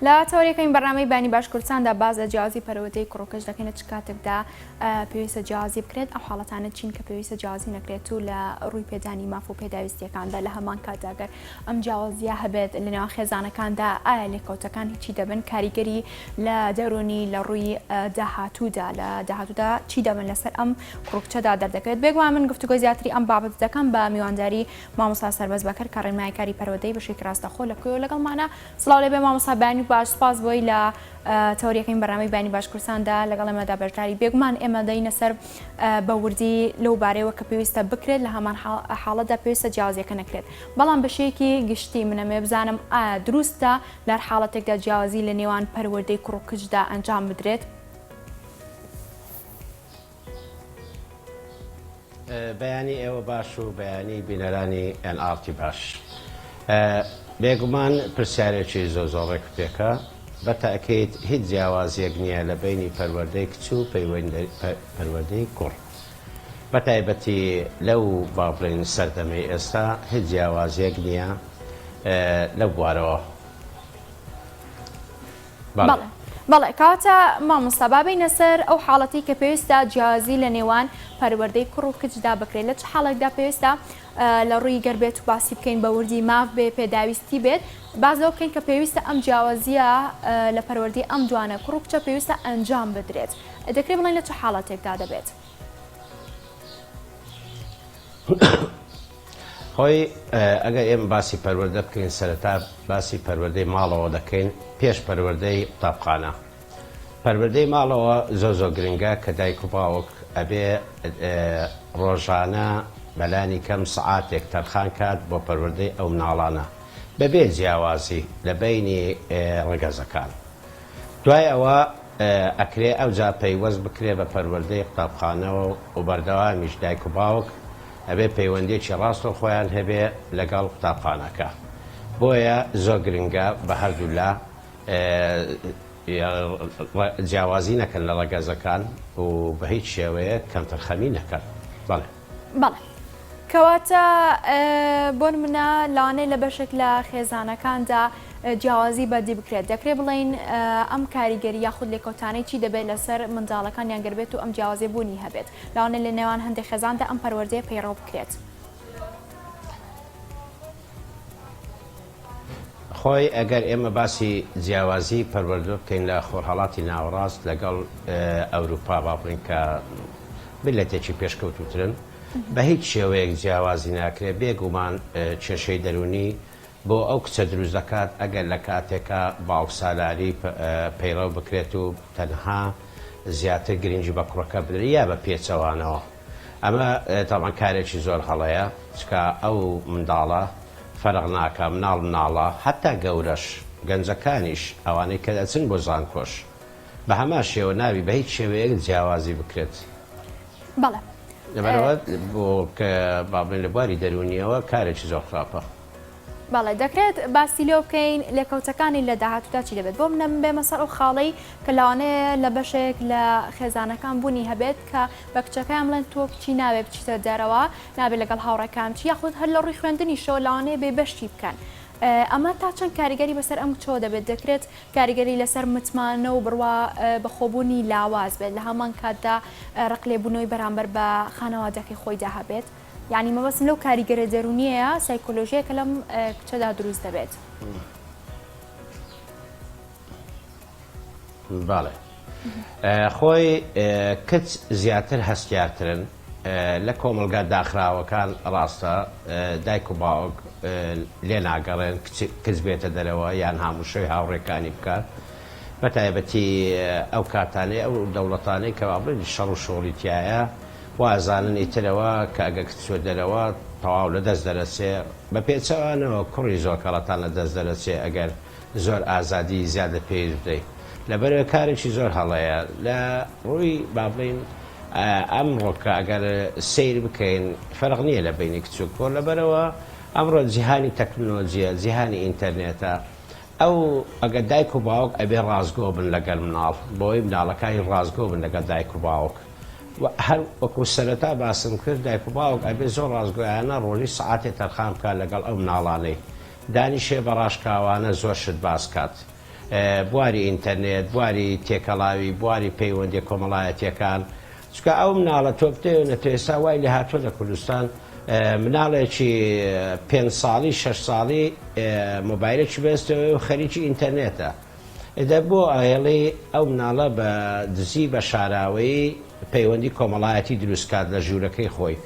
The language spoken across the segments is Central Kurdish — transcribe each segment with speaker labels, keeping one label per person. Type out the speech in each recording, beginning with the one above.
Speaker 1: لا تۆریەکەین بەڕنامەی بانی باشکوردستاندا باز لە جیازی پەرەوەدەی کوڕکەش دەکەین چ کاتێکدا پێویستە جیازی بکرێت ئەو حاڵەتانە چین کە پێویستە جیازی نەکرێت و لە ڕووی پێدانی ماف و پێداویستیەکاندا لە هەمان کاتداگەر ئەم جیاوازیە هەبێت لە نێوان خێزانەکاندا ئایا لێکۆتەکان هیچی دەبن کاریگەری لە دەرونی لە ڕووی داهاتوودا چی دەبن لەسەر ئەم کوڕکچەدا دەردەکەوێت بێگومان من گفتوگۆی زیاتری ئەم بابەت دەکەم بە میوانداری مامۆستا سەربەز بەکەر کە ڕێنماییکاری پەرەوەدەی بەشێکی ڕاستەخۆ لەکوێوە لەگەڵمانە سڵاو لێبێ مامۆستا بانی باش سپاس بۆی لە تەوریەکەین بەڕامەی بانی باشکوردستاندا لەگەڵ ئێمەدا بەشداری بێگومان ئێمە دەینە سەر بە وردی لەو بارەیەوە کە پێویستە بکرێت لە هەمان حاڵەتدا پێویستە جیاوازیەکە نەکرێت بەڵام بەشەیەکی گشتی منەمێ بزانم ئایا دروستە لەر حاڵەتێکدا جیاوازی لە نێوان پەروەردەی کوڕ و کچدا ئەنجام بدرێت؟
Speaker 2: بەیانی ئێوە باش و بەیانی بینەرانی NRT باش. بێگومان پرسیارێکی زۆرێک پێکە بە تاکید هیچ جیاوازیەک نییە لە بینی پەروەردەی کچ و پەروەردەی کوڕ. بە تایبەتی لەو باڵین سەردەمەی ئێستا هیچ جیاوازیەک نییە لەو بوارەوە.
Speaker 1: بەڵێ کاتە مامۆستا بابینە سەر ئەو حاڵەتی کە پێویستە جیازی لە نێوان پەروەردەی کوڕ و کچدا بکرێت لە چ حاڵێکدا پێویستە لە ڕووی گەربێت و باسی بکەین بە وردی ماف بێ پێداویستی بێت بازەوە بکەین کە پێویستە ئەم جیاوازیە لە پەروەردەی ئەم جوانە کوڕ و کچە پێویستە ئەنجام بدرێت دەکرێت بڵێن لە چه حاڵەتێکدا دەبێت؟
Speaker 2: خۆی ئەگەر ئێمە باسی پەروەردە بکەین سەرەتا باسی پەروەردەی ماڵەوە دەکەین پێش پەروەردەی قوتابخانە. پەروەردەی ماڵەوە زۆر گرنگە کە دایک و باوک ئەبێ ڕۆژانە بەلانی کەم سعاتێک تەرخان کات بۆ پەروەردەی ئەو مناڵانە بەبێ جیاوازی لە بینی ڕێگەزەکان. دوای ئەوە ئەکرێ ئەوجا پەیوەست بکرێ بە پەروەردەی قوتابخانەوە و بەردەوامیش دایک و باوک ئەبێ پەیوەندێکی ڕاست و خۆیان هەبێ لەگەڵ قوتابخانەکە. بۆیە زۆر گرنگە بە هەردوو لە جیاوازی نەکەن لە ڕێگەزەکان و بە هیچ شێوەیە کەمتەرخەمی نەکەن. بەڵێ
Speaker 1: کەواتە بۆ منە لاوانەیە لە بەشێک لە خێزانەکاندا جیاوازی بەدی بکرێت دەکرێت بڵین ئەم کاریگەری یاخود لێکۆتانەی چی دەبێت لەسەر منداڵەکان یان گەربێت و ئەم جیاوازی بوونی هەبێت لاوانەیە لە نێوان هەندێک خێزاندا ئەم پەروەردەیە پەیڕەو بکرێت.
Speaker 2: خۆی ئەگەر ئێمە باسی جیاوازی پەروەردە بکەین لە خۆرهەڵاتی ناوەڕاست لەگەڵ ئەوروپا باڵین کە ملەتێکی پێشکەوتوترن بە هیچ شێوەیەک جیاوازی ناکرێت بێگومان کێشەی دەرونی بۆ ئەو کچە دروست دەکات ئەگەر لە کاتێکە باوک سالاری پەیڕەو بکرێت و تەنها زیاتر گرنگی بە کوڕەکە بدرێت یا بە پێچەوانەوە. ئەمە تاوان کارێکی زۆر هەڵەیە چکە ئەو منداڵە فەرق ناکە مناڵە هەتا گەورەش گەنجەکانیش ئەوانەی کە دەچن بۆ زانکۆش بە هەمان شێوە ناوی بە هیچ شێوەیەک جیاوازی بکرێت. لەبەرەوە بۆ کە باڵێن لە بواری دەرونیەوە کارێکی زۆر خراپە.
Speaker 1: بەڵێ دەکرێت باسی لێ بکەین لێکەوتەکانی لە داهاتوودا چی دەبێت بۆ منە بێمە سەر ئەو خاڵەی کە لەوانەیە لە بەشێک لە خێزانەکان بوونی هەبێت کە بە کچەکەیان بڵێن تۆ بچی ناوێت بچیتە دەرەوە نابێت لەگەڵ هاوڕەکان چی یاخود هەر لە ڕووی خوێندنی شەوە لەوانەیە بێ بەشتی بکەن. ئەمە تا چەند کاریگەری بەسەر ئەم کچەوە دەبێت دەکرێت کاریگەری لەسەر متمانە و بڕوا بەخۆبوونی لاواز بێت لە هەمان کاتدا ڕقلێبوونەوەی بەرامبەر بە خانەوادەکەی خۆیدا هەبێت. یعنی مەبەستم لەو کاریگەرە دەرونیەیە سایکۆلۆژیەکە لەم کچەدا دروست دەبێت.
Speaker 2: باڵێ خۆی کچ زیاتر هەستیارترن لە کۆمەلگا داخراوەکان ڕاستە دایک و باوک لێ ناگەڕێن کچ بێتە دەرەوە یان هەمووشەی هاوڕێکانی بکات بە تایبەتی ئەو کاتانەی ئەو دەوڵەتانەی کە بڵێن شەڕ و شۆڕیتیایە وازانن ئیترەوە کە ئەگە کچوە دەرەوە تەواو لە دەست دەرەچێ بە پێچەوانەوە کوڕی زۆر کەڵەتان لە دەست دەرەچێ ئەگەر زۆر ئازادی زیادە پێش بدەیت. لەبەرەوە کارێکی زۆر هەڵەیە لە ڕووی با بڵین ئەمڕۆکە ئەگەر سیر بکەین فەرق نییە لە بینی کچ و کۆر لەبەرەوە ئەمڕۆ جیهانی تەکنۆلۆژیە جیهانی ئینتەرنێتە ئەو ئەگە دایک و باوک ئەبێ ڕازگۆ بن لەگەڵ مناڵ بۆی مناڵەکانی ڕازگۆ بن لەگەڵ دایک و باوک. هەر وەکو سەرەتا باسم کرد دایک و باوک ئەبێ زۆر ڕازگۆیانە ڕۆژی سعاتێ تەرخان بکات لەگەڵ ئەو مناڵانەی دانیشێ بە ڕاشکاوانە زۆر شت باس کات بواری ئینتەرنێت، بواری تێکەڵاوی، بواری پەیوەندی کۆمەڵایەتیەکان. چکە ئەو مناڵە تۆ بتێنێتە ئێستا وای لە هاتووە لە کوردستان مناڵێکی 5 ساڵی 6 ساڵی مۆبایلێکی بێستەوە و خەریکی ئینتەرنێتە. ئێدە بۆ ئاێڵی ئەو مناڵە بە دزی بە شاراوەی پەیوەندی کۆمەڵایەتی دروستکات لە ژوورەکەی خۆی.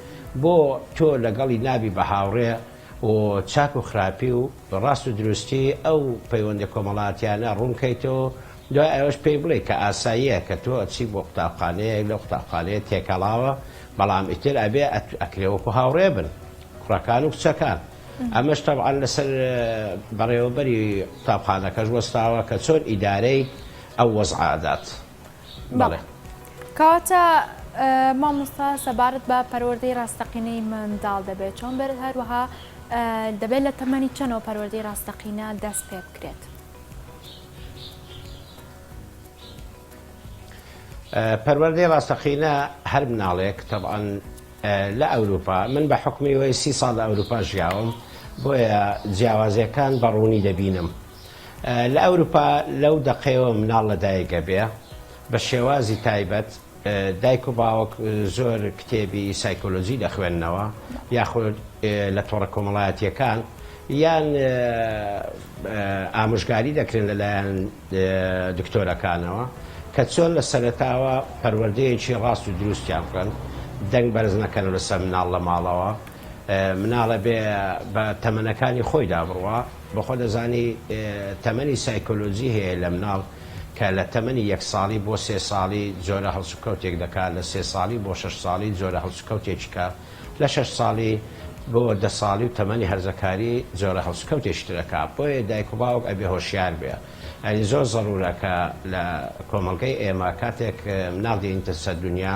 Speaker 2: بۆ تۆ لەگەڵی نابی بە هاوڕێ و چاک و خراپی و ڕاست و دروستی ئەو پەیوەندی کۆمەڵاتیانە ڕوونکەیتەوە دوای ئەوەش پێی بڵێ کە ئاساییە کە تۆ ئەچی بۆ قوتابخانەیە لە قوتابخانەیە تێکەڵاوە بەڵام ئیتر ئەبێ ئەکرێوەکو هاوڕێ بن کوڕەکان و کچەکان. ئەمەش تەبعاً لەسەر بەڕێوەبەری قوتابخانەکەش وەستاوە کە چۆن ئیدارەی ئەو وەزعادات. بەڵێ
Speaker 1: کەواتە مامۆستا سەبارەت بە پەروەردەی ڕاستەقینەی منداڵ دەبێت چۆن بێت هەروەها دەبێت لە تەمەنی چەندەوە پەروەردەی ڕاستەقینە دەست پێ بکرێت؟
Speaker 2: پەروەردەی ڕاستەقینە هەر مناڵێک تەبعاً لە ئەوروپا من بە حکمی وەی 30 ساڵ لە ئەوروپا ژیاوم بۆیە جیاوازیەکان بەڕوونی دەبینم. لە ئەوروپا لەو دەقەیەوە مناڵ لەدایکە بێ بە شێوازی تایبەت دایک و باوک زۆر کتێبی سایکۆلۆجی دەخوێننەوە یاخود لە تۆڕە کۆمەڵایەتیەکان یان ئامۆژگاری دەکرێن لەلایەن دکتۆرەکانەوە کە چۆن لە سەرەتاوە پەروەردەیەکی ڕاست و دروستیان بکەن دەنگ بەرز نەکەن لەسەر مناڵ لە ماڵەوە مناڵە بێ بە تەمەنەکانی خۆی دابڕوە بە خۆ دەزانی تەمەنی سایکۆلۆجی هەیە لە مناڵ کە لە تەمەنی 1 ساڵی بۆ 3 ساڵی جۆرە هەڵسوکەوتێک دەکات لە 3 ساڵی بۆ 6 ساڵی جۆرە هەڵسوکەوتێکی کات لە 6 ساڵی بۆ 10 ساڵی و تەمەنی هەرزەکاری جۆرە هەڵسوکەوتێکی ترەکات بۆیە دایک و باوک ئەبێ هۆشیار بێ. ئەنی زۆر ضرورەکە لە کۆمەڵگەی ئێمە کاتێک مناڵ دێنیتە سەر دنیا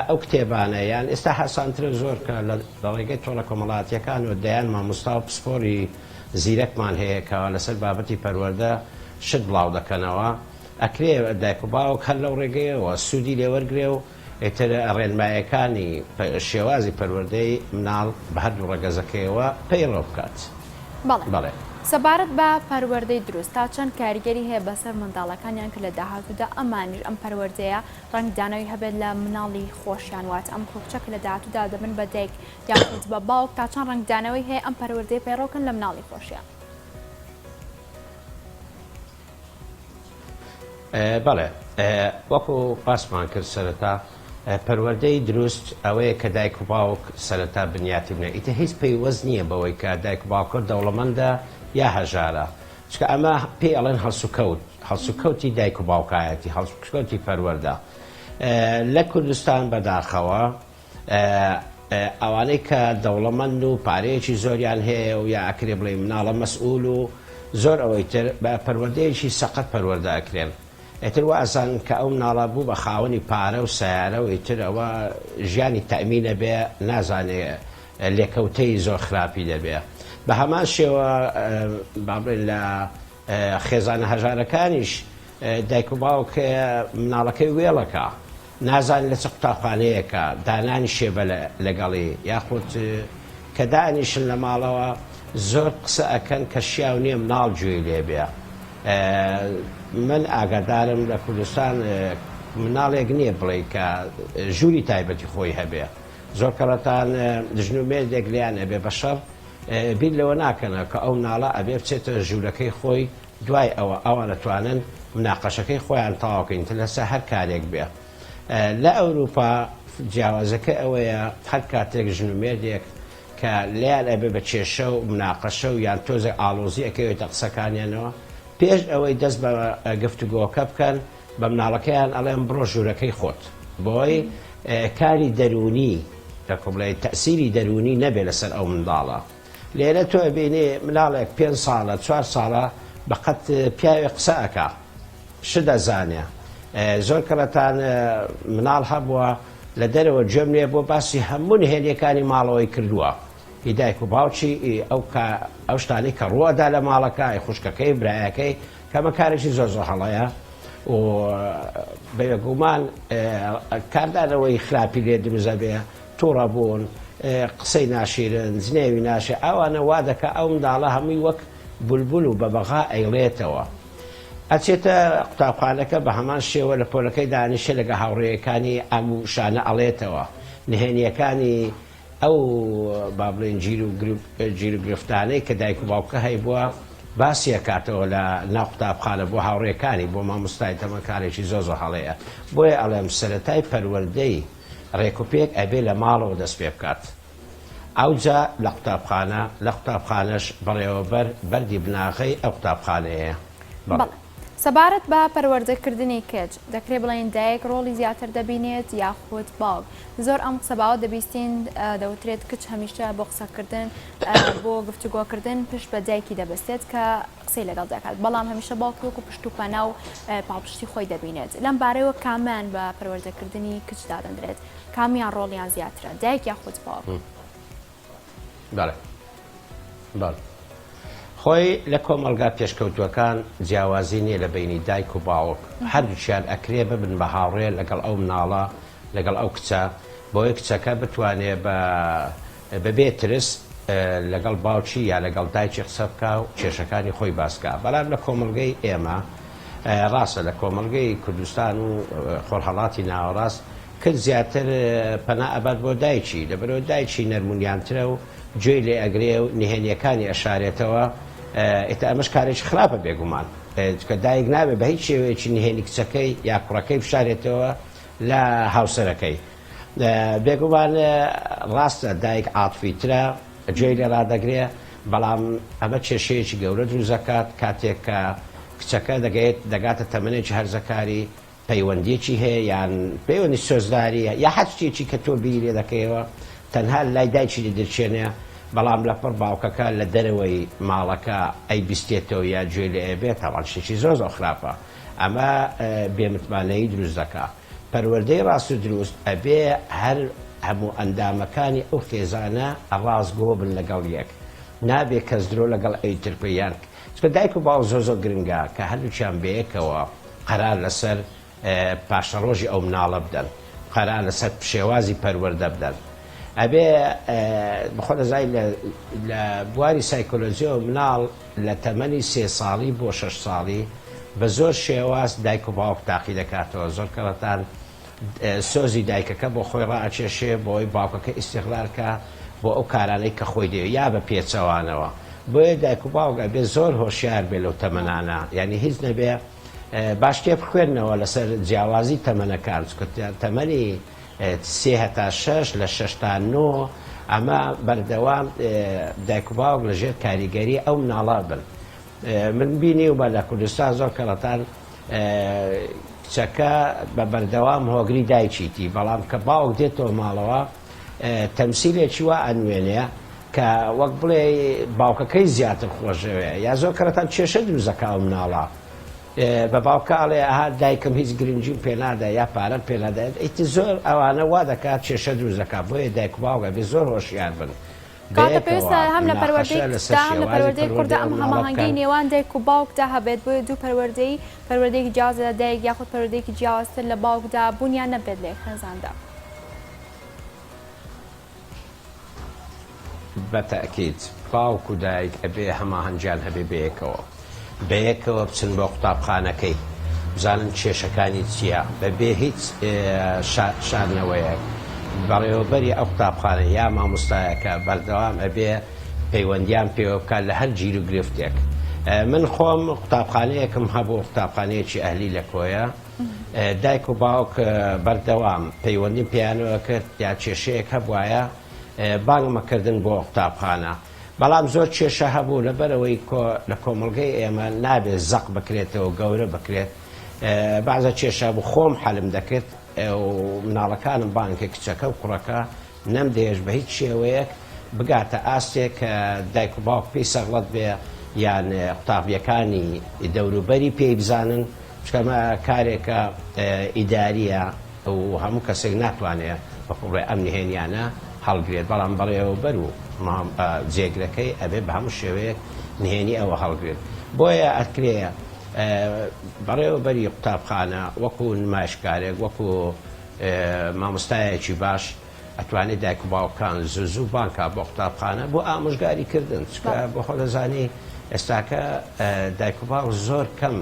Speaker 2: ئەو کتێبانە یان ئێستا حەسانترە زۆر کە لە ڕێگەی تۆڕە کۆمەڵاتیەکان و دەیان مامۆستا و پسپۆری زیرەکمان هەیە کەوا لەسەر بابەتی پەروەردە شت بڵاو دەکەنەوە ئەکرێ دایک و باوک هەر لەو ڕێگەیەوە سوودی لێوەرگرێ و ئێتر ڕێنمایەکانی شێوازی پەروەردەی مناڵ بە هەردوو ڕێگەزەکەیەوە پەیڕۆ بکات.
Speaker 1: بەڵێ سەبارەت بە پەروەردەی دروست تا چەند کاریگەری هەیە بەسەر منداڵەکانیان کە لە داهاتوودا ئەمانش ئەم پەروەردەیە ڕەنگدانەوەی هەبێت لە مناڵی خۆشیان وات ئەم کۆکچەکە لە داهاتوودا دەبن بە دایک یاخود بە باوک تا چەند ڕەنگدانەوەی هەیە ئەم پەروەردەیە پەیڕۆکن لە مناڵی خۆشیان؟
Speaker 2: بەڵێ وەکو پاسمان کرد سەرەتا پەروەردەی دروست ئەوەیە کە دایک و باوک سەرەتا بنیاتی بنێ ئیتر هیچ پەیوەست نییە بەوەی کە دایک و باوکە دەوڵەمەندە یا هەژارە چکە ئەمە پێی ئەڵێن هەڵسوکەوتی دایک و باوکایەتی هەڵسوکەوتی پەروەردە. لە کوردستان بەداخەوە ئەوانەی کە دەوڵەمەند و پارەیەکی زۆریان هەیە و یا ئەکرێ بڵێ مناڵە مەسئول و زۆر ئەوەی تر بە پەروەردەیەکی سەقەت پەروەردە ئەکرێن. ئێتر وازان کە ئەو مناڵە بوو بە خاوەنی پارە و سیارە و ئیتر ئەوە ژیانی تەمینە بێ نازانێ لێکەوتەی زۆر خراپی دەبێ. بە هەمان شێوە بابڵێن لە خێزانە هەژارەکانیش دایک و باوک مناڵەکەی وێڵەکە نازانێت لە چ قوتابخانەیەکە دانانی شێبە لەگەڵی یاخود کە دانیشن لە ماڵەوە زۆر قسە ئەکەن کە شیاو نییە مناڵ گوێی لێ بێ. من ئاگادارم لە کوردستان مناڵێک نییە بڵێ کە ژووری تایبەتی خۆی هەبێ زۆر کەڕەتان دژنومێردێک لیان ئەبێ بەشەڕ بیر لەوە ناکەنە کە ئەو مناڵە ئەبێ بچێتە ژوورەکەی خۆی دوای ئەوە دەتوانن مناقەشەکەی خۆیان تەواوکەین لەسەر هەر کارێک بێ. لە ئەوروپا جیاوازەکە ئەوەیە هەر کاتێک ژنومێردێک کە لیان ئەبێ بە کێشە و مناقەشە و یان تۆزە ئاڵۆزی ئەکەوێتە قسەکانیانەوە پێش ئەوەی دەست بە گفتوگۆکە بکەن بە مناڵەکەیان ئەڵێن بڕۆ ژوورەکەی خۆت بۆی کاری دەرونی دەکڵێ تەسیری دەرونی نەبێ لەسەر ئەو منداڵە. لێرە تۆ بینێ مناڵێک 5 ساڵە 4 ساڵە بەقەت پیاوێ قسە ئەکا ش دەزانێ. زۆر کەڵەتان مناڵ هەبووە لە دەرەوە گوێم لێ بۆ باسی هەموو نهێنیەکانی ماڵەوەی کردووە هیدایک و باوکی ئەو شتانی کە ڕوەدا لە ماڵەکە خوشکەکەی برایەکەی کەمە کارێکی زۆر زۆر هەڵەیە و بەگومان کاردانەوەی خراپی لێ دروزە بێ تووڕە بوون قسەی ناشیرن زنێوی ناشێ ئەوانە وا دەکە ئەو منداڵە هەمووی وەک بولبول و بەبەغا ئەیڵێتەوە. ئەچێتە قوتابخانەکە بە هەمان شێوە لە پۆلەکەی دانیشە لەگە هاوڕێیەکانی ئەم شانە ئەڵێتەوە نهێنیەکانی ئەو با بڵێن گیر و گرفتانەی کە دایک و باوکە هەیبووە باسی ئەکاتەوە لە ناو قوتابخانە بۆ هاوڕێکانی بۆ مامۆستای تەمەکارێکی زۆر هەڵەیە بۆیە ئەڵێم سەرەتای پەروەردەی ڕێکوپێک ئەبێ لە ماڵەوە دەست پێ بکات ئەوجا لە قوتابخانەش بەڕێوەبەر بەردی بناغەی ئەو قوتابخانەیە.
Speaker 1: سەبارەت بە پەروەردەکردنی کچ دەکرێت بڵێن دایک ڕۆڵی زیاتر دەبینێت یاخود باوک زۆر ئەم قسەباوە دەبیستین دەوترێت کچ هەمیشە بۆ قسەکردن بۆ گفتوگۆکردن پشت بە دایکی دەبستێت کە قسەی لەگەڵ دەکات بەڵام هەمیشە باوکی وەکو پشتوپەنە و پاڵپشتی خۆی دەبینێت لەم بارەیەوە کامیان بە پەروەردەکردنی کچ دادەندرێت کامیان ڕۆڵیان زیاترە دایک یاخود باوک.
Speaker 2: خۆی لە کۆمەلگا پێشکەوتوەکان جیاوازی نییە لە بینی دایک و باوک هەردووچیان ئەکرێ ببن بە هاوڕێ لەگەڵ ئەو مناڵە لەگەڵ ئەو کچە بۆیە کچەکە بتوانێت بەبێ ترس لەگەڵ باوکی یا لەگەڵ دایکی قسە بکە و کێشەکانی خۆی باسکە بەڵام لە کۆمەلگەی ئێمە ڕاستە لە کۆمەلگەی کوردستان و خۆرهەڵاتی ناوەڕاست کرد زیاتر پەنا ئەبات بۆ دایکی لەبەرەوە دایکی نەرمونیانترە و گوێی لێ ئەگرێ و نهێنیەکانی ئەشارێتەوە ئێتا ئەمەش کارێکی خراپە بێگومان کە دایک نابێت بە هیچ شێوەیەکی نهێنی کچەکەی یا کوڕەکەی بشارێتەوە لە هاوسەرەکەی بێگومان ڕاستە دایک عاتفیترە گوێی لێ ڕادەگرێ بەڵام ئەمە کێشەیەکی گەورە دروزەکات کاتێک کە کچەکە دەگاتە تەمەنێکی هەرزەکاری پەیوەندیەکی هەیە یان پەیوەندی سۆزداریە یا هەر شتێکی کە تۆ بیری لێ دەکەیەوە تەنها لای دایکی دەرچێنێ بەڵام لەپڕ باوکەکە لە دەرەوەی ماڵەکە ئەی بیستێتەوە یا گوێ لێ ئەبێت تاوان شتێکی زۆر خراپە ئەمە بێمتمانەیی دروست دەکا پەروەردەی ڕاست و دروست ئەبێ هەر هەموو ئەندامەکانی ئەو خێزانە ڕاستگۆ بن لەگەڵ یەک نابێت کەس درۆ لەگەڵ ئەیترپیان چکە دایک و باو زۆر گرنگە کە هەردووچیان بەیەکەوە قەرار لەسەر پاشەڕۆژی ئەو مناڵە بدەن قەرار لەسەر شێوازی پەروەردە بدەن ئەبێ بخۆ دەزای لە بواری سایکۆلۆژیەوە مناڵ لە تەمەنی 3 ساڵی بۆ 6 ساڵی بە زۆر شێواز دایک و باوک تاقی دەکاتەوە زۆر کەڵەتان سۆزی دایکەکە بۆ خۆی ڕائچێشێ بۆی باوکەکە ئیستیغلالکە بۆ ئەو کارانەی کە خۆی دێ یا بە پێچەوانەوە بۆیە دایک و باوک ئەبێ زۆر هۆشیار بێ لەو تەمەنانە یعنی هیچ نەبێ باش تێ بخوێنەوە لەسەر جیاوازی تەمەنەکان تەمەنی 3 هەتا 6 لە 6 تا 9 ئەمە بەردەوام دایک و باوک لەژێر کاریگەری ئەو مناڵە بن من بینی و بە لە کوردستان زۆر کەڵەتان کچەکە بە بەردەوام هۆگری دایکیتی بەڵام کە باوک دێتەوە ماڵەوە تەمسیلێکی وا ئەنوێنێ کە وەک بڵێ باوکەکەی زیاتر خۆشەوێ یا زۆر کەرەتان کێشە دروزەکە ئەو مناڵە بە باوکاڵێ ئەها دایکم هیچ گرنگیم پێنادا یا پارەم پێنادایێت ئیتی زۆر ئەوانە وا دەکات کێشە دروزەکە بۆیە دایک و باوکە بێ زۆر هۆشیار بن
Speaker 1: کاتە پێویستە هەم لە پەروەردەی کوردە ئەم هەماهەنگی نێوان دایک و باوکدا هەبێت بۆیە دوو پەروەردەیەکی جیاواز لە دایک یاخود پەروەردەیەکی جیاوازتر لە باوکدا بوونیان نەبێت لە خێزاندا.
Speaker 2: بەتەکید باوک و دایک ئەبێ هەماهەنگیان هەبێ بەیەکەوە بچن بۆ قوتابخانەکەی بزانن کێشەکانی چییە بەبێ هیچ شارنەوەیەک بەڕێوەبەری ئەو قوتابخانە یا مامۆستایەکە بەردەوام ئەبێ پەیوەندیان پێوە بکات لە هەر گیر و گرفتێک. من خۆم قوتابخانەیەکم هەبوو قوتابخانەیەکی ئەهلی لە کۆیە دایک و باوک بەردەوام پەیوەندیم پێیانەوە کرد یا کێشەیەک هەبوایە بانگمەکردن بۆ قوتابخانە بەڵام زۆر کێشە هەبوو لەبەرەوەی لە کۆمەلگەی ئێمە نابێت زەق بکرێتەوە گەورە بکرێت بەعزە کێشە بوو خۆم حەلم دەکرد و مناڵەکانم بانکە کچەکە و کوڕەکە نەمدەێژ بە هیچ شێوەیەک بگاتە ئاستێک کە دایک و باوک پێی سەغڵەت بێ یان قوتابیەکانی دەوروبەری پێی بزانن چکەمە کارێکە ئیداریە و هەموو کەسێک ناتوانێت بەقوڕێ ئەم نهێنیانە هەڵگرێت بەڵام بەڕێوەبەر و جێگرەکەی ئەبێ بە هەموو شێوەیەک نهێنی ئەوە هەڵگرێت بۆیە ئەکرێ بەڕێوەبەری قوتابخانە وەکو نمایشکارێک وەکو مامۆستایەکی باش ئەتوانێت دایک و باوکان زوو بانکە بۆ قوتابخانە بۆ ئامۆژگاری کردن چکە بۆ خۆ دەزانی ئێستاکە دایک و باوک زۆر کەم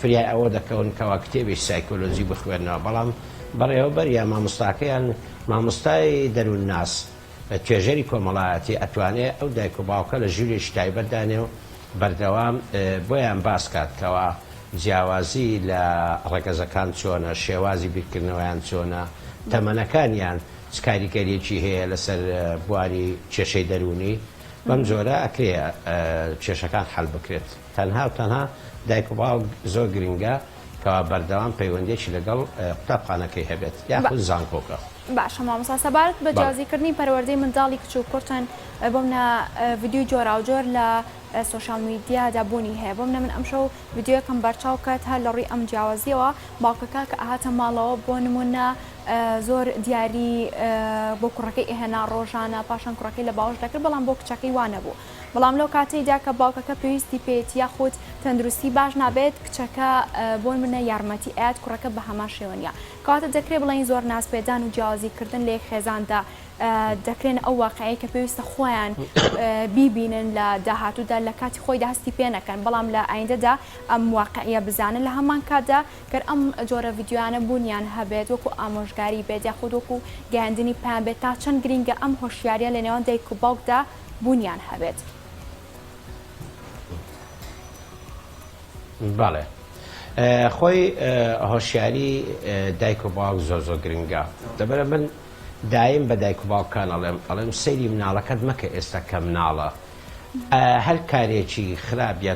Speaker 2: فریای ئەوە دەکەون کەوا کتێبی سایکۆلۆجی بخوێنەوە بەڵام بەڕێوەبەر یا مامۆستاکەیان مامۆستای دەروون ناس توێژەری کۆمەڵایەتی ئەتوانێت ئەو دایک و باوکە لە ژوورێکی تایبەتدانێ و بەردەوام بۆیان باس کاتکەوە جیاوازی لە ڕێگەزەکان چۆنە شێوازی بیرکردنەوەیان چۆنە تەمەنەکانیان چ کاریگەریەکی هەیە لەسەر بواری کێشەی دەرونی بەم جۆرە ئەکرێ کێشەکان حەل بکرێت تەنها و تەنها دایک و باوک زۆر گرنگە کەوا بەردەوام پەیوەندێکی لەگەڵ قوتابخانەکەی هەبێت یاخود زانکۆکە.
Speaker 1: باشە مامۆستا سەبارەت بە جیازیکردنی پەروەردەی منداڵی کچ و کورتن بۆمنە ڤیدیۆ جۆراوجۆر لە سۆشال میدیادا بوونی هەیە بۆمنە من ئەمشەو ڤیدیۆکەم بەرچاو کات هەر لە ڕووی ئەم جیاوازیەوە باوکەکە کە ئاهاتە ماڵەوە بۆ نمونە زۆر دیاری بۆ کوڕەکەی ئێهێنا ڕۆژانە پاشان کوڕەکەی لە باوەش دەکرد بەڵام بۆ کچەکەی وانە بوو بەڵام لەو کاتەیدا کە باوکەکە پێویستی پێێت یاخود تەندروستی باش نابێت کچەکە بۆ منە یارمەتی ئاات کوڕەکە بە هەمان شێوەنە کاتە دەکرێت بڵین زۆر ناسپێدان و جیازیکردن لێ خێزاندا دەکرێن ئەو واقعەیە کە پێویستە خۆیان بیبینن لە داهاتوودا لە کاتی خۆی دەهستی پێ نەکەن بەڵام لە ئایندەدا ئەم واقعە بزانن لە هەمان کاتدا کە ئەم جۆرە ڤیددیوانە بوونیان هەبێت وەکو ئامۆژگاری بێت یاخود وەکو گەیاندنی پێیان بێت تا چەند گرینگە ئەم هۆشیاریە لە نێوان دایک و باوکدا بوونیان هەبێت.
Speaker 2: بەڵێ خۆی هۆشیاری دایک و باوک زۆر زۆر گرنگە دەبەرە من دایم بە دایک و باوکان ئەڵێم سەیری مناڵەکەت مەکە ئێستا کە مناڵە هەر کارێکی خراپ یا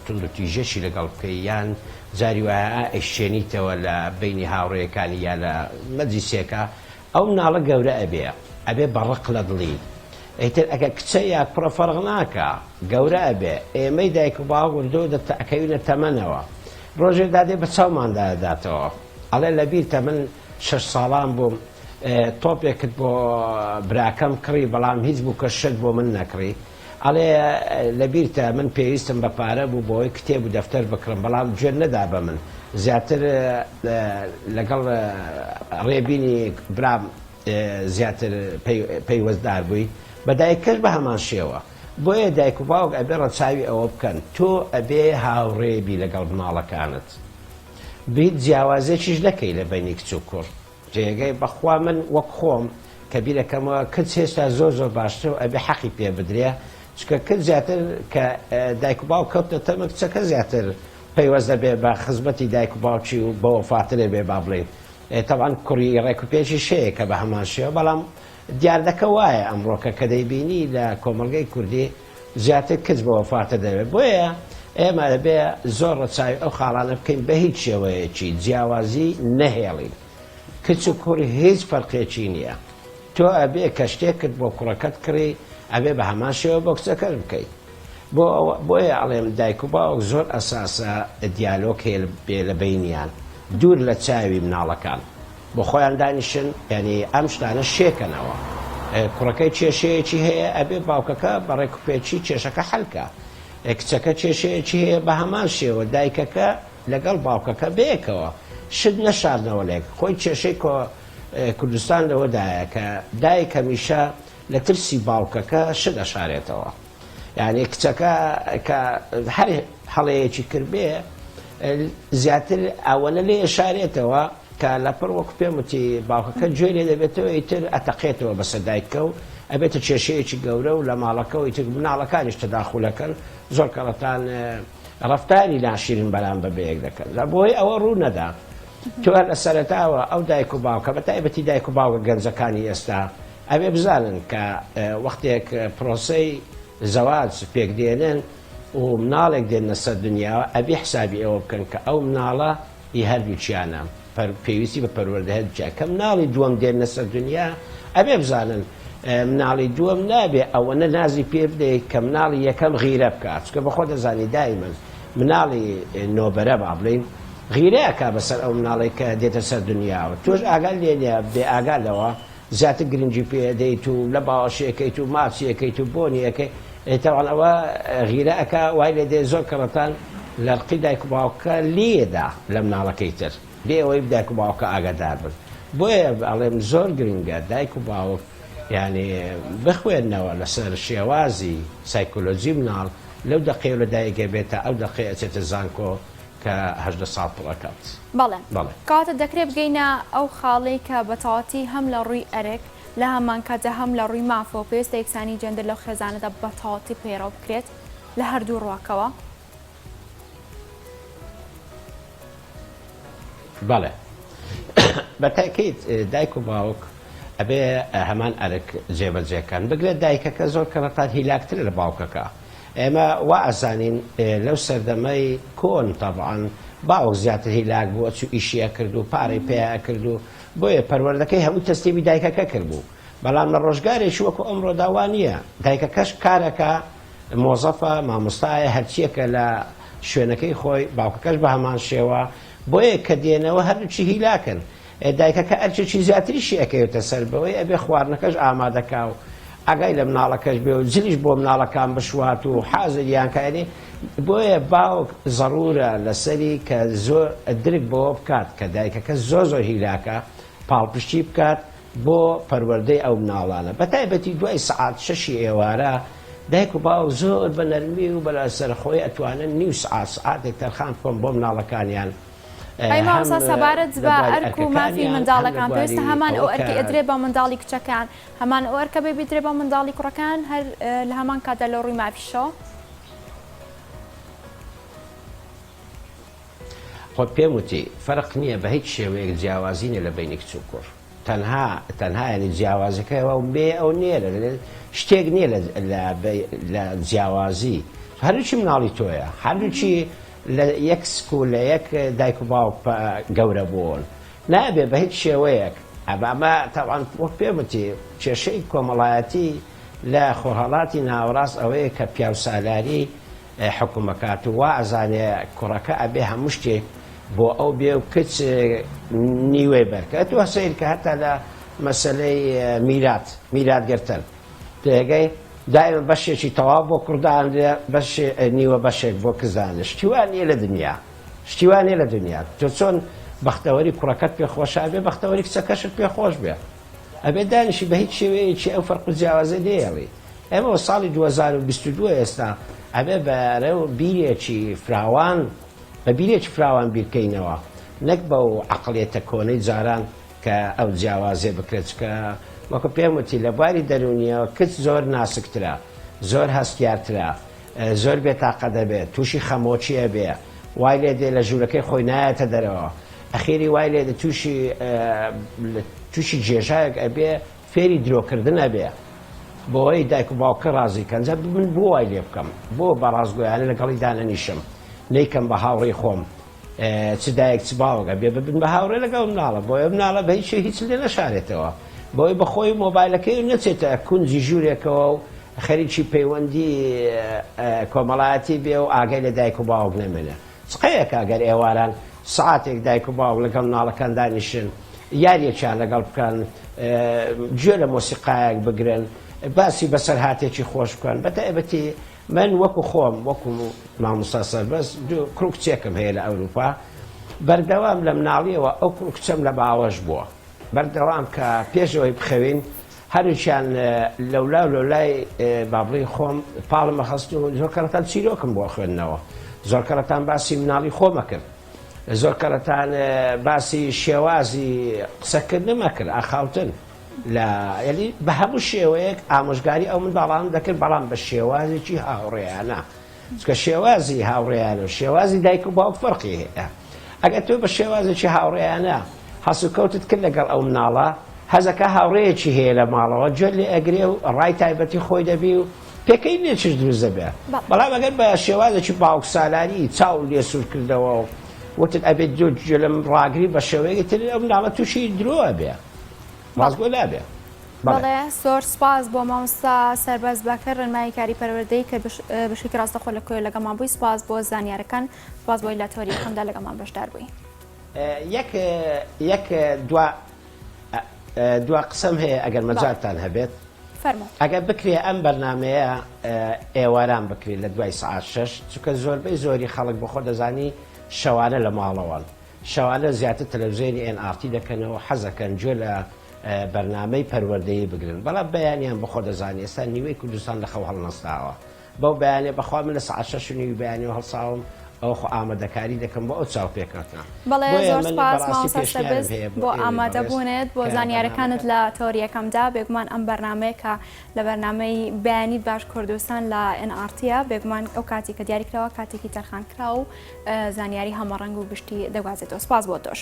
Speaker 2: توندوتیژەشی لەگەڵ پێیان جاری وایە ئەشێنیتەوە لە بینی هاوڕێیەکانی یا لە مەجلیسێکە ئەو مناڵە گەورە ئەبێ بەڕق لە دڵی ئەیتر ئەگە کچە یا کوڕە فەرق ناکە گەورە ئەبێ ئێمەی دایک و باوک وردۆ ئەکەوینە تەمەنەوە ڕۆژێک دادێ بە چاومانداداتەوە ئەڵێ لەبیرتە من 6 ساڵان بووم تۆپێکت بۆ براکەم کڕی بەڵام هیچ بوو کە شت بۆ من نەکڕی ئەڵێ لەبیرتە من پێویستم بە پارە بوو بۆی کتێب و دەفتەر بکڕم بەڵام گوێر نەدا بە من زیاتر لەگەڵ ڕێبینی برام زیاتر پەیوەستدار بووی بە دایکەش بە هەمان شێوە بۆیە دایک و باوک ئەبێ ڕەچاوی ئەوە بکەن تۆ ئەبێ هاوڕێبی لەگەڵ مناڵەکانت بیت جیاوازێکیش نەکەی لە بینی کچ و کوڕ جێگەی بەخوا من وەک خۆم کە بیرەکەمەوە کچ هێشتا زۆر زۆر باشتر و ئەبێ حەقی پێ بدرێ چکە کچ زیاتر کە دایک و باوک کەوتە تەمە کچەکە زیاتر پەیوەست دەبێ بە خزمەتی دایک و باوکی و بەوە فاترێ بێ با بڵێن تەوان کوڕی ڕێک و پێشی شەیە کە بە هەمان شێوە بەڵام دیاردەکە وایە ئەمڕۆکە کە دەیبینی لە کۆمەلگەی کوردی زیاتر کچ بەوە فاتر دەبێت بۆیە ئێمە دەبێ زۆر ڕەچاوی ئەو خاڵانە بکەین بە هیچ شێوەیەکی جیاوازی نەهێڵین کچ و کوڕی هیچ فەرقێکی نییە تۆ ئەبێ کە شتێکت بۆ کوڕەکەت کڕی ئەبێ بە هەمان شێوە بۆ کچەکەت بکەیت بۆیە ئەڵێم دایک و باوک زۆر ئەساسە دیالۆگ هەیە بێ لە بینیان دوور لە چاوی مناڵەکان بۆ خۆیان دانیشن یعنی ئەم شتانە شێکەنەوە کوڕەکەی کێشەیەکی هەیە ئەبێ باوکەکە بە ڕێکوپێکی کێشەکە حەلکە کچەکە کێشەیەکی هەیە بە هەمان شێوە دایکەکە لەگەڵ باوکەکە بەیەکەوە شت نەشاردنەوە لێک خۆی کێشەی کوردستان لەوەدایە کە دایک هەمیشە لە ترسی باوکەکە شت ئەشارێتەوە یعنی کچەکە کە هەر هەڵەیەکی کردبێ زیاتر ئەوەنە لێ ئەشارێتەوە کە لەپڕ وەکو پێم وتی باوکەکە گوێ لێ دەبێتەوە ئیتر ئەتەقێتەوە بەسەر دایکە و ئەبێتە کێشەیەکی گەورە و لە ماڵەکە و ئیتر مناڵەکانیش تەداخولەکەن زۆر کەڵەتان ڕەفتاری ناشرین بەرام بە بەیەک دەکەن لە بۆی ئەوە ڕوو نەدا تۆ لە سەرەتاوە ئەو دایک و باوکە بە تایبەتی دایک و باوکە گەنجەکانی ئێستا ئەبێ بزانن کە وەختێک پرۆسەی زەواج پێکدێنن و مناڵێک دێنە سەر دنیاوە ئەبێ حسابی ئەوە بکەن کە ئەو مناڵە هی هەردووچیانە پێویستی بە پەروەردەهێت بچێت کە مناڵی دووەم دێنە سەر دنیا ئەبێ بزانن مناڵی دووەم نابێ ئەوەنە نازی پێ بدەیت کە مناڵی یەکەم غیرە بکات چکە بەخۆ دەزانی دایمەن مناڵی نۆبەرە با بڵین غیرەیەکا بەسەر ئەو مناڵی کە دێتە سەر دنیاوە تۆش ئاگال لێنە بێ ئاگالەوە زیاتر گرنگی پێدەیت و لە باوەشیەکەیت و ماچیەکەیت و بۆنیەکەی تەوان ئەوە غیرەکە وای لێ دێ زۆر کەڕەتان لە ڕقی دایک و باوکە لێدا لە مناڵەکەی تر بێ ئەوەی دایک و باوکە ئاگادار بن بۆیە ئەڵێم زۆر گرنگە دایک و باوک یعنی بخوێنەوە لەسەر شێوازی سایکۆلۆجی مناڵ لەو دەقێ لە دایکە بێتە ئەو دەقێ ئەچێتە زانکۆ کە 18 ساڵ پڕەکات.
Speaker 1: بەڵێ کاتە دەکرێت بگەینە ئەو خاڵی کە بەتەواتی هەم لە ڕووی ئەرێک لە هەمان کاتە هەم لە ڕووی مافۆ پێویستە یەکسانی جەندەر لەو خێزانەدا بەتەواتی پەیڕەو بکرێت لە هەردوو ڕواکەوە.
Speaker 2: بەڵێ بە تاکید دایک و باوک ئەبێ هەمان ئەرک جێبەجێکان بگرێت دایکەکە زۆر کەڕەتات هیلاکتر لە باوکەکە. ئێمە وا ئەزانین لەو سەردەمەی کۆن تەبعاً باوک زیاتر هیلاک بووە چوو ئیشیە کرد و پارەی پێیە کرد و بۆیە پەروەردەکەی هەموو تەستێبی دایکەکە کردبوو. بەڵام لە ڕۆژگارێکی وەکو ئەمڕۆ داوا نییە. دایکەکەش کارەکە مۆزەفە مامۆستایە هەرچیەکە لە شوێنەکەی خۆی باوکەکەش بە هەمان شێوە بۆیە کە دێنەوە هەرچی هیلاکن. دایکەکە ئەرچێکی زیاتریشی ئەەکەوێتە سەر بەوەی ئەبێ خواردنەکەش ئامادەکا و ئەگای لە مناڵەکەش بێ و جلیش بۆ مناڵەکان بشوات و حازریانکاری بۆیە باوک ضرورە لەسەری کە زۆر درک بۆ بکات کە دایکەکە زۆر هیلاکە پاڵپشتی بکات بۆ پەروەردەی ئەو مناڵانە بە تایبەتی دوای سعات 6 ئێوارە دایک و باوک زۆر بە نەرمی و بەلا سەرخۆی ئەتوانن نیو سعاتێک تەرخان بکۆن بۆ مناڵەکانیان.
Speaker 1: ئەی مامۆستا سەبارەت بە ئەرک و مافی منداڵەکان پێویستە هەمان ئەو ئەرکی ئەدرێ بە منداڵی کچەکان هەمان ئەو ئەرکە بێ بیدرێ بە منداڵی کوڕەکان هەر لە هەمان کاتە لە ڕووی مافیشەوە.
Speaker 2: خۆ پێم وتی فەرق نییە بە هیچ شێوەیەک جیاوازی نیە لە بینی کچ و کوڕ تەنها ینی جیاوازەکەیەوە بێ ئەو نێرە شتێک نییە لە جیاوازی هەروچی مناڵی تۆیە هەردووچی لە یەک سکول لە یەک دایک و باوک گەورە بوون نابێ بە هیچ شێوەیەک ئەمە تاوان وەک پێم وتی کێشەی کۆمەڵایەتی لە خۆرهەڵاتی ناوەڕاست ئەوەیە کە پیاو سالاری حکوومەکات و وا ئەزانێ کوڕەکە ئەبێ هەموو شتێک بۆ ئەو بێ و کچ نیوەی بەرکە تو هەسەیر کە هەتا لە مەسەلەی میراتگرتن تێگەی دایمە بەشێکی تەواو بۆ کوردان نیوە بەشێک بۆ کزانە شتیوان نیە لە دنیا شتیوان نیە لە دنیا تۆ چۆن بەختەوەری کوڕەکەت پێخۆشە ئەبێ بەختەوەری کچەکەشت پێخۆش بێ ئەبێ دانیشی بە هیچ شێوەیەکی ئەو فەرق و جیاوازە دێڵی ئێمە ساڵی 2022 ئێستا ئەبێ بەرەو بیرێکی فراوان بە بیرێکی فراوان بیرکەینەوە نەک بەو عەقڵیەتە کۆنەی جاران کە ئەو جیاوازێ بکرێت کە وەکو پێم وتی لە بواری دەرونیەوە کچ زۆر ناسکترە زۆر هەستیارترە زۆر بێتاقە دەبێت تووشی خەمۆچیە بێ وای لێ دێ لە ژوورەکەی خۆی نایەتە دەرەوە ئەخێری وای لێ تووشی جێژایەک ئەبێ فێری درۆکردن ئەبێ بۆی دایک و باوکە ڕازیکەن من بۆ وای لێ بکەم بۆ بەڕازگۆیانە لەگەڵی دانەنیشم نیکەم بە هاوڕێی خۆم چ دایک چ باوکە بێ ببن بە هاوڕێ لەگەڵ مناڵە بۆیە مناڵە بە هیچ لێ نەشارێتەوە بۆی بەخۆی مۆبایلەکەی نەچێتە کونجی ژوورێکەوە و خەریکی پەیوەندی کۆمەڵایەتی بێ و ئاگای لە دایک و باوک نەمێنێ چقەیەک ئەگەر ئێواران سعاتێک دایک و باوک لەگەڵ مناڵەکان دانیشن یاریەکیان لەگەڵ بکەن گوێ لە مۆسیقایەک بگرن باسی بەسەر هاتێکی خۆش بکەن بە تایبەتی من وەکو خۆم وەکو مامۆستا سەربەز کوڕ کچێکم هەیە لە ئەوروپا بەردەوام لە مناڵیەوە ئەو کوڕ کچەم لە باوەش بووە بەردەوام کە پێشەوەی بخەوین هەروچیان لەولای بابڵی خۆم پاڵمە خەست و زۆر کەرەتان چیرۆکم بۆ خوێندنەوە زۆر کەرەتان باسی مناڵی خۆمە کرد زۆر کەرەتان باسی شێوازی قسەکردنمە کرد ئاخاوتن یعنی بە هەموو شێوەیەک ئامۆژگاری ئەو منداڵان دەکرد بەڵام بە شێوازێکی هاوڕێیانە چکە شێوازی هاوڕێیانە و شێوازی دایک و باوک فەرقی هەیە ئەگەر تۆ بە شێوازێکی هاوڕێیانە هەسوکەوتت کرد لەگەڵ ئەو مناڵە هەزەکە هاوڕێیەکی هەیە لە ماڵەوە گوێ لێ ئەگرێ و ڕای تایبەتی خۆی دەبی و پێکەی لێ چش دروست دەبێ بەڵام ئەگەر بە شێوازێکی باوک سالاری چاو لێ سوور کردەوە و وتت ئەبێت گوێ لەم ڕاگری بە شێوەیەکی تر ئەو مناڵە تووشی درۆە بێ ڕازگۆ نابێ
Speaker 1: بەڵێ زۆر سپاس بۆ مامۆستا سەربەز بەکە ڕێنمایی کاری پەروەردەی کە بشێکی ڕاستەخۆ لە کۆی لەگەڵمان بووی سپاس بۆ زانیارەکان سپاس بۆی لە تۆری خەمدا لەگەڵمان بەشدار بووی یەک
Speaker 2: دوا قسەم هەیە ئەگەر مەجاتتان هەبێت ئەگەر بکرێ ئەم بەرنامەیە ئێواران بکرێ لە دوای سعات 6 چونکە زۆربەی زۆری خەڵک بەخۆ دەزانی شەوانە لە ماڵەوەن شەوانە زیاتر تەلەڤیزیۆنی NRT دەکەنەوە حەزەکەن گوێ لە بەرنامەی پەروەردەیی بگرن بەڵام بەیانیان بەخۆ دەزانی ئێستا نیوەی کوردستان لە خەو هەڵنەستاوە بەو بەیانێ بەخوا من لە سعات 6 بەیانی هەڵساوم ئەو ئامادەکاری دەکەم بۆ ئەو چاوپێکاتنا.
Speaker 1: بەڵێ زۆر سپاس ماوەستا سەربست بۆ ئامادەبوونێت بۆ زانیاریەکانت لە تۆریەکەمدا بێگومان ئەم بەرنمەیە کە لە بەرنمەی بەیانی باش کوردستان لە NRTە بێگومان ئەو کاتی کە دیاریکراوە کاتێکی تەرخانکرا و زانیاری هەمەڕەنگ و گشتی دەگوازێتەوە. سپاس بۆ تۆش.